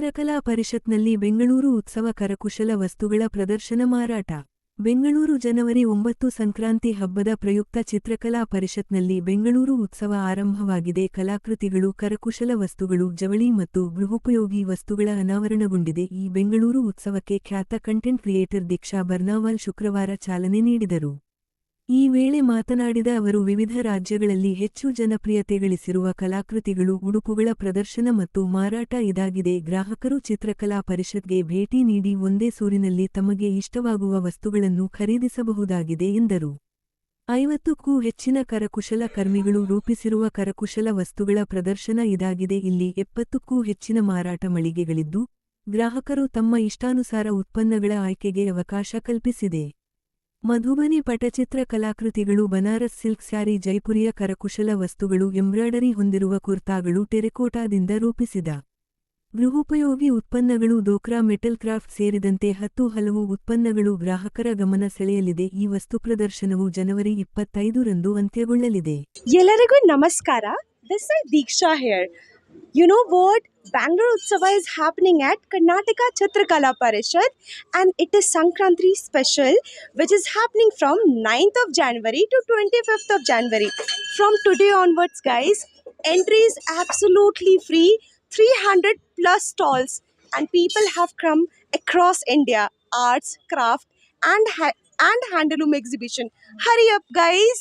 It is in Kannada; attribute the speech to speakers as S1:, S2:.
S1: ಚಿತ್ರಕಲಾ ಪರಿಷತ್ನಲ್ಲಿ ಬೆಂಗಳೂರು ಉತ್ಸವ ಕರಕುಶಲ ವಸ್ತುಗಳ ಪ್ರದರ್ಶನ ಮಾರಾಟ. ಬೆಂಗಳೂರು ಜನವರಿ 9 ಸಂಕ್ರಾಂತಿ ಹಬ್ಬದ ಪ್ರಯುಕ್ತ ಚಿತ್ರಕಲಾ ಪರಿಷತ್ನಲ್ಲಿ ಬೆಂಗಳೂರು ಉತ್ಸವ ಆರಂಭವಾಗಿದೆ. ಕಲಾಕೃತಿಗಳು, ಕರಕುಶಲ ವಸ್ತುಗಳು, ಜವಳಿ ಮತ್ತು ಗೃಹೋಪಯೋಗಿ ವಸ್ತುಗಳ ಅನಾವರಣಗೊಂಡಿದೆ. ಈ ಬೆಂಗಳೂರು ಉತ್ಸವಕ್ಕೆ ಖ್ಯಾತ ಕಂಟೆಂಟ್ ಕ್ರಿಯೇಟರ್ ದೀಕ್ಷಾ ಬರ್ನಾವಾಲ್ ಶುಕ್ರವಾರ ಚಾಲನೆ ನೀಡಿದರು. ಈ ವೇಳೆ ಮಾತನಾಡಿದ ಅವರು, ವಿವಿಧ ರಾಜ್ಯಗಳಲ್ಲಿ ಹೆಚ್ಚು ಜನಪ್ರಿಯತೆ ಗಳಿಸಿರುವ ಕಲಾಕೃತಿಗಳು, ಉಡುಪುಗಳ ಪ್ರದರ್ಶನ ಮತ್ತು ಮಾರಾಟ ಇದಾಗಿದೆ. ಗ್ರಾಹಕರು ಚಿತ್ರಕಲಾ ಪರಿಷತ್ಗೆ ಭೇಟಿ ನೀಡಿ ಒಂದೇ ಸೂರಿನಲ್ಲಿ ತಮಗೆ ಇಷ್ಟವಾಗುವ ವಸ್ತುಗಳನ್ನು ಖರೀದಿಸಬಹುದಾಗಿದೆ ಎಂದರು. 50ಕ್ಕೂ ಹೆಚ್ಚಿನ ಕರಕುಶಲ ಕರ್ಮಿಗಳು ರೂಪಿಸಿರುವ ಕರಕುಶಲ ವಸ್ತುಗಳ ಪ್ರದರ್ಶನ ಇದಾಗಿದೆ. ಇಲ್ಲಿ 70ಕ್ಕೂ ಹೆಚ್ಚಿನ ಮಾರಾಟ ಮಳಿಗೆಗಳಿದ್ದು, ಗ್ರಾಹಕರು ತಮ್ಮ ಇಷ್ಟಾನುಸಾರ ಉತ್ಪನ್ನಗಳ ಆಯ್ಕೆಗೆ ಅವಕಾಶ ಕಲ್ಪಿಸಿದೆ. ಮಧುಬನಿ ಪಟಚಿತ್ರ ಕಲಾಕೃತಿಗಳು, ಬನಾರಸ್ ಸಿಲ್ಕ್ ಸ್ಯಾರಿ, ಜೈಪುರಿಯ ಕರಕುಶಲ ವಸ್ತುಗಳು, ಎಂಬ್ರಾಯ್ಡರಿ ಹೊಂದಿರುವ ಕುರ್ತಾಗಳು, ಟೆರೆಕೋಟಾದಿಂದ ರೂಪಿಸಿದ ಗೃಹೋಪಯೋಗಿ ಉತ್ಪನ್ನಗಳು, ಡೋಕ್ರಾ ಮೆಟಲ್ ಕ್ರಾಫ್ಟ್ ಸೇರಿದಂತೆ 10 ಹಲವು ಉತ್ಪನ್ನಗಳು ಗ್ರಾಹಕರ ಗಮನ ಸೆಳೆಯಲಿದೆ. ಈ ವಸ್ತು ಪ್ರದರ್ಶನವು ಜನವರಿ 25ರಂದು ಅಂತ್ಯಗೊಳ್ಳಲಿದೆ.
S2: ಎಲ್ಲರಿಗೂ ನಮಸ್ಕಾರ. This is Deeksha here. You know what? Bangalore Utsava is happening at Karnataka Chitrakala Parishad, and it is Sankranti special, which is happening from 9th of January to 25th of January. From today onwards, guys, entry is absolutely free. 300 plus stalls, and people have come across India. Arts, craft, and handloom exhibition. Hurry up, guys!